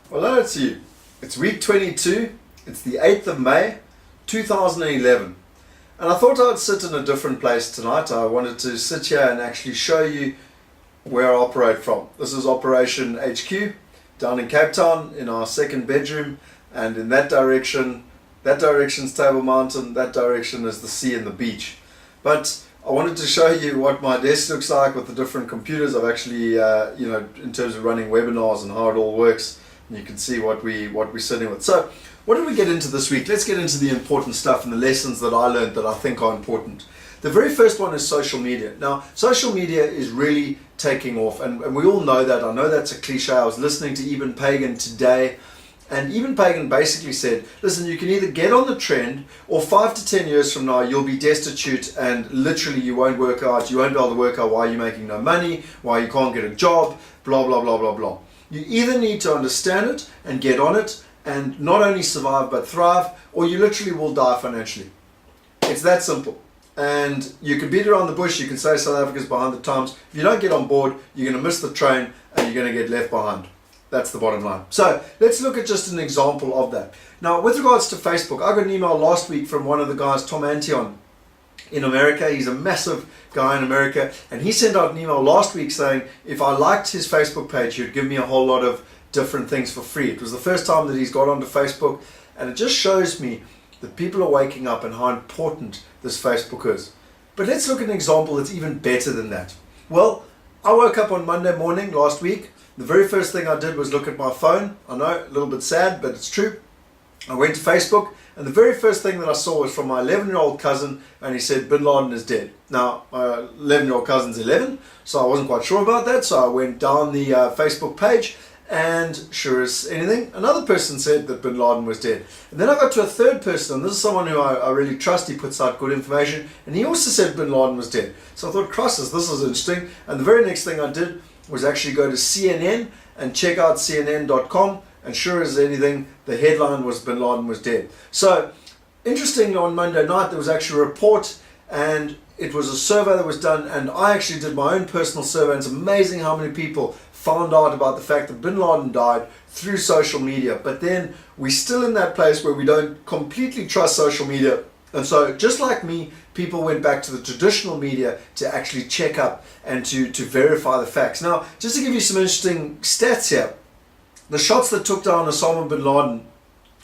Well, hello to you. It's week 22. It's the 8th of May, 2011. And I thought I'd sit in a different place tonight. I wanted to sit here and actually show you where I operate from. This is Operation HQ down in Cape Town in our second bedroom. And in that direction's Table Mountain, that direction is the sea and the beach. But I wanted to show you what my desk looks like with the different computers. I've actually, in terms of running webinars and how it all works, you can see what we're sitting with. So what did we get into this week? Let's get into the important stuff and the lessons that I learned that I think are important. The very first one is social media. Now, social media is really taking off, and we all know that. I know that's a cliche. I was listening to Eben Picken today, and Eben Picken basically said, listen, you can either get on the trend, or 5 to 10 years from now, you'll be destitute and literally you won't work out. You won't be able to work out why you're making no money, why you can't get a job, blah, blah, blah, blah, blah. You either need to understand it and get on it and not only survive but thrive, or you literally will die financially. It's that simple. And you can beat around the bush, you can say South Africa's behind the times. If you don't get on board, you're going to miss the train and you're going to get left behind. That's the bottom line. So let's look at just an example of that. Now, with regards to Facebook, I got an email last week from one of the guys, Tom Antion, in America. He's a massive guy in America, and he sent out an email last week saying if I liked his Facebook page, he'd give me a whole lot of different things for free. It was the first time that he's got onto Facebook, and it just shows me that people are waking up and how important this Facebook is. But let's look at an example that's even better than that. Well, I woke up on Monday morning last week. The very first thing I did was look at my phone. I know, a little bit sad, but it's true. I went to Facebook, and the very first thing that I saw was from my 11-year-old cousin, and he said, Bin Laden is dead. Now, my 11-year-old cousin's 11, so I wasn't quite sure about that, so I went down the Facebook page, and sure as anything, another person said that Bin Laden was dead. And then I got to a third person, and this is someone who I really trust. He puts out good information, and he also said Bin Laden was dead. So I thought, crosses, this is interesting. And the very next thing I did was actually go to CNN and check out CNN.com. And sure as anything, the headline was Bin Laden was dead. So, interestingly, on Monday night, there was actually a report, and it was a survey that was done, and I actually did my own personal survey, and it's amazing how many people found out about the fact that Bin Laden died through social media. But then we're still in that place where we don't completely trust social media. And so, just like me, people went back to the traditional media to actually check up and to verify the facts. Now, just to give you some interesting stats here, the shots that took down Osama bin Laden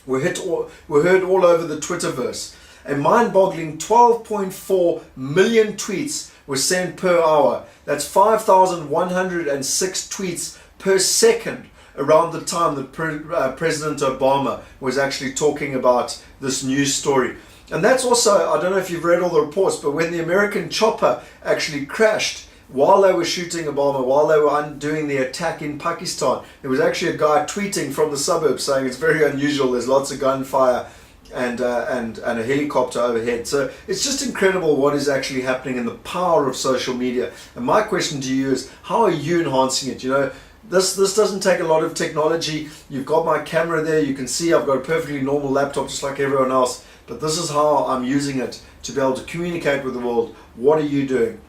were heard all over the Twitterverse. A mind-boggling 12.4 million tweets were sent per hour. That's 5,106 tweets per second around the time that President Obama was actually talking about this news story. And that's also, I don't know if you've read all the reports, but when the American chopper actually crashed, while they were shooting Obama, while they were doing the attack in Pakistan, there was actually a guy tweeting from the suburbs saying it's very unusual, there's lots of gunfire and a helicopter overhead. So it's just incredible what is actually happening in the power of social media. And my question to you is, how are you enhancing it? You know, this doesn't take a lot of technology. You've got my camera there, you can see I've got a perfectly normal laptop just like everyone else, but this is how I'm using it to be able to communicate with the world. What are you doing?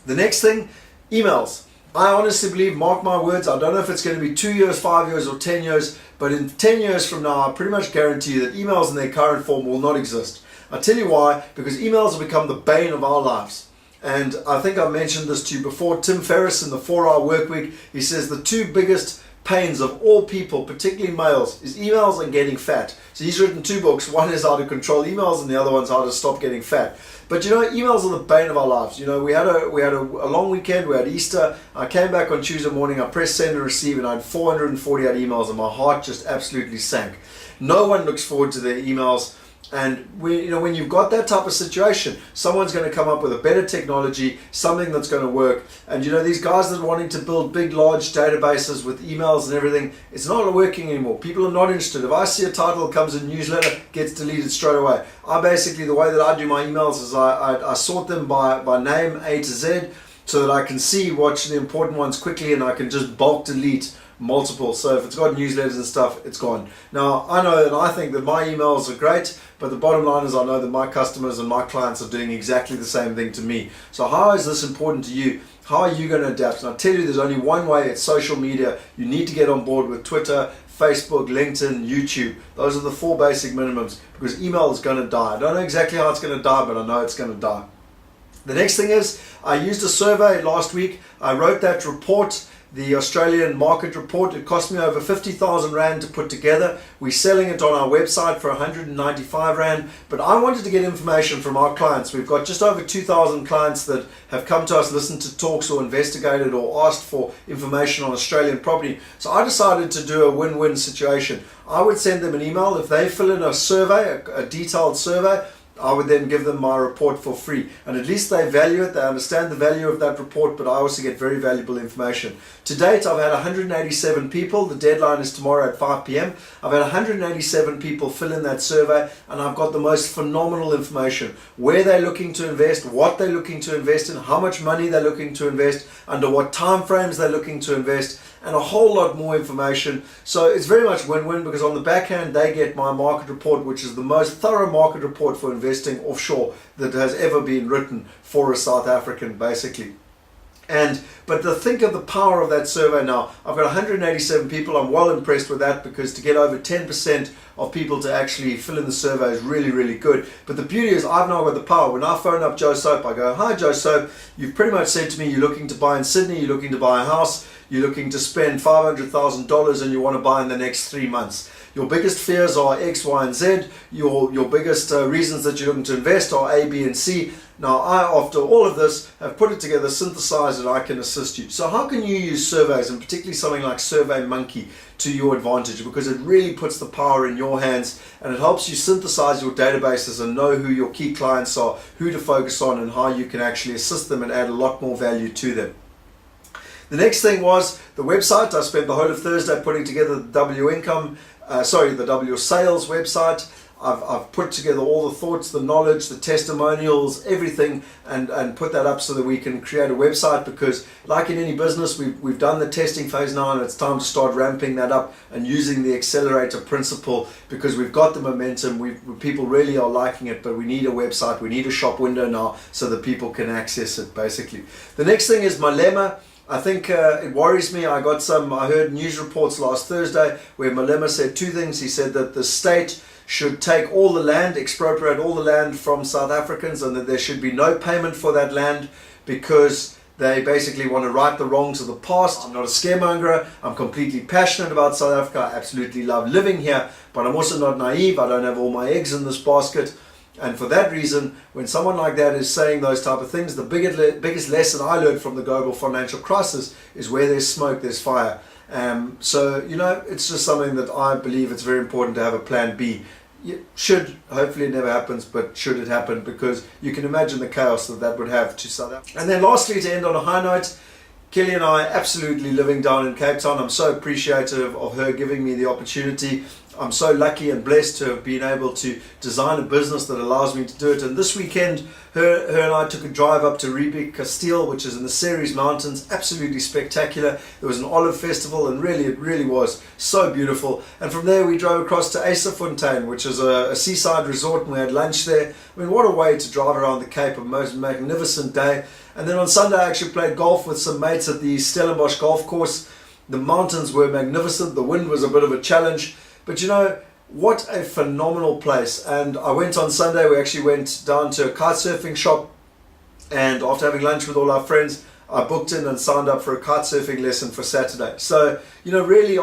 The next thing, emails. I honestly believe, mark my words, I don't know if it's going to be 2 years, 5 years, or 10 years, but in 10 years from now, I pretty much guarantee you that emails in their current form will not exist. I'll tell you why, because emails have become the bane of our lives. And I think I mentioned this to you before. Tim Ferriss in the 4-Hour Workweek, he says the two biggest pains of all people, particularly males, is emails and getting fat. So he's written 2 books. One is how to control emails, and the other one's how to stop getting fat. But you know, emails are the bane of our lives. You know, we had a long weekend. We had Easter. I came back on Tuesday morning. I pressed send and receive, and I had 448 emails, and my heart just absolutely sank. No one looks forward to their emails. And when you've got that type of situation, someone's going to come up with a better technology, something that's going to work. And these guys that are wanting to build big, large databases with emails and everything, it's not working anymore. People are not interested. If I see a title that comes in newsletter, gets deleted straight away. The way that I do my emails is I sort them by name A to Z, so that I can see watch the important ones quickly, and I can just bulk delete multiple. So if it's got newsletters and stuff, it's gone. Now, I know and I think that my emails are great, but the bottom line is I know that my customers and my clients are doing exactly the same thing to me. So how is this important to you? How are you going to adapt? And I tell you, there's only one way. It's social media. You need to get on board with Twitter, Facebook, LinkedIn, YouTube. Those are the 4 basic minimums, because email is going to die. I don't know exactly how it's going to die, but I know it's going to die. The next thing is, I used a survey last week. I wrote that report, the Australian market report. It cost me over 50,000 Rand to put together. We're selling it on our website for 195 Rand, but I wanted to get information from our clients. We've got just over 2,000 clients that have come to us, listened to talks or investigated or asked for information on Australian property. So I decided to do a win-win situation. I would send them an email. If they fill in a survey, a detailed survey, I would then give them my report for free, and at least they value it, they understand the value of that report, but I also get very valuable information. To date, I've had 187 people. The deadline is tomorrow at 5 p.m. I've had 187 people fill in that survey, and I've got the most phenomenal information. Where they're looking to invest, what they're looking to invest in, how much money they're looking to invest, under what time frames they're looking to invest, and a whole lot more information. So it's very much win-win, because on the backhand they get my market report, which is the most thorough market report for investing offshore that has ever been written for a South African, basically. But think of the power of that survey now. I've got 187 people. I'm well impressed with that, because to get over 10% of people to actually fill in the survey is really, really good. But the beauty is I've now got the power. When I phone up Joe Soap, I go, "Hi Joe Soap, you've pretty much said to me you're looking to buy in Sydney, you're looking to buy a house, you're looking to spend $500,000 and you want to buy in the next 3 months. Your biggest fears are X, Y, and Z. Your biggest reasons that you're looking to invest are A, B, and C. Now, I, after all of this, have put it together, synthesized it, I can assist you." So how can you use surveys, and particularly something like SurveyMonkey, to your advantage? Because it really puts the power in your hands, and it helps you synthesize your databases and know who your key clients are, who to focus on, and how you can actually assist them and add a lot more value to them. The next thing was the website. I spent the whole of Thursday putting together the the W Sales website. I've put together all the thoughts, the knowledge, the testimonials, everything, and put that up so that we can create a website, because like in any business, we've done the testing phase now, and it's time to start ramping that up and using the accelerator principle, because we've got the momentum. People really are liking it, but we need a website, we need a shop window now so that people can access it, basically. The next thing is Malema. I think it worries me. I heard news reports last Thursday where Malema said 2 things. He said that the state should take all the land, expropriate all the land from South Africans, and that there should be no payment for that land, because they basically want to right the wrongs of the past. I'm not a scaremonger. I'm completely passionate about South Africa. I absolutely love living here, but I'm also not naive. I don't have all my eggs in this basket. And for that reason, when someone like that is saying those type of things, the biggest lesson I learned from the global financial crisis is where there's smoke, there's fire. So, it's just something that I believe it's very important to have a plan B. Hopefully it never happens, but should it happen, because you can imagine the chaos that would have to South Africa. And then lastly, to end on a high note, Kelly and I absolutely living down in Cape Town. I'm so appreciative of her giving me the opportunity. I'm so lucky and blessed to have been able to design a business that allows me to do it. And this weekend, her and I took a drive up to Riebeek Kasteel, which is in the Ceres Mountains. Absolutely spectacular. There was an olive festival, and it really was so beautiful. And from there, we drove across to Fontein, which is a seaside resort, and we had lunch there. I mean, what a way to drive around the Cape, a most magnificent day. And then on Sunday, I actually played golf with some mates at the Stellenbosch golf course. The mountains were magnificent. The wind was a bit of a challenge. But what a phenomenal place. And I went on Sunday, we actually went down to a kite surfing shop, and after having lunch with all our friends, I booked in and signed up for a kite surfing lesson for Saturday. So, really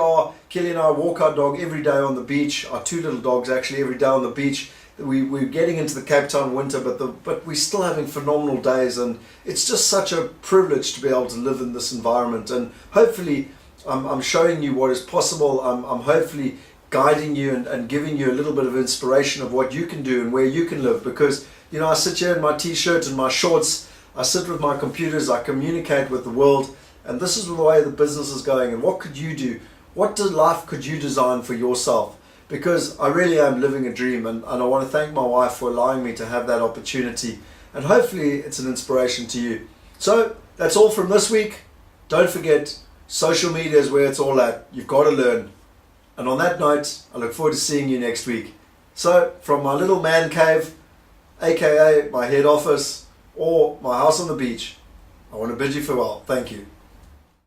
Kelly and I walk our dog every day on the beach, our 2 little dogs actually every day on the beach. We're getting into the Cape Town winter, but we're still having phenomenal days, and it's just such a privilege to be able to live in this environment. And hopefully I'm showing you what is possible. I'm hopefully guiding you and giving you a little bit of inspiration of what you can do and where you can live, because I sit here in my t-shirt and my shorts, I sit with my computers, I communicate with the world, and this is the way the business is going. And what could you do? What life could you design for yourself? Because I really am living a dream, and I want to thank my wife for allowing me to have that opportunity, and hopefully it's an inspiration to you. So that's all from this week. Don't forget, Social media is where it's all at. You've got to learn. And on that note, I look forward to seeing you next week. So, from my little man cave, aka my head office, or my house on the beach, I want to bid you farewell. Thank you.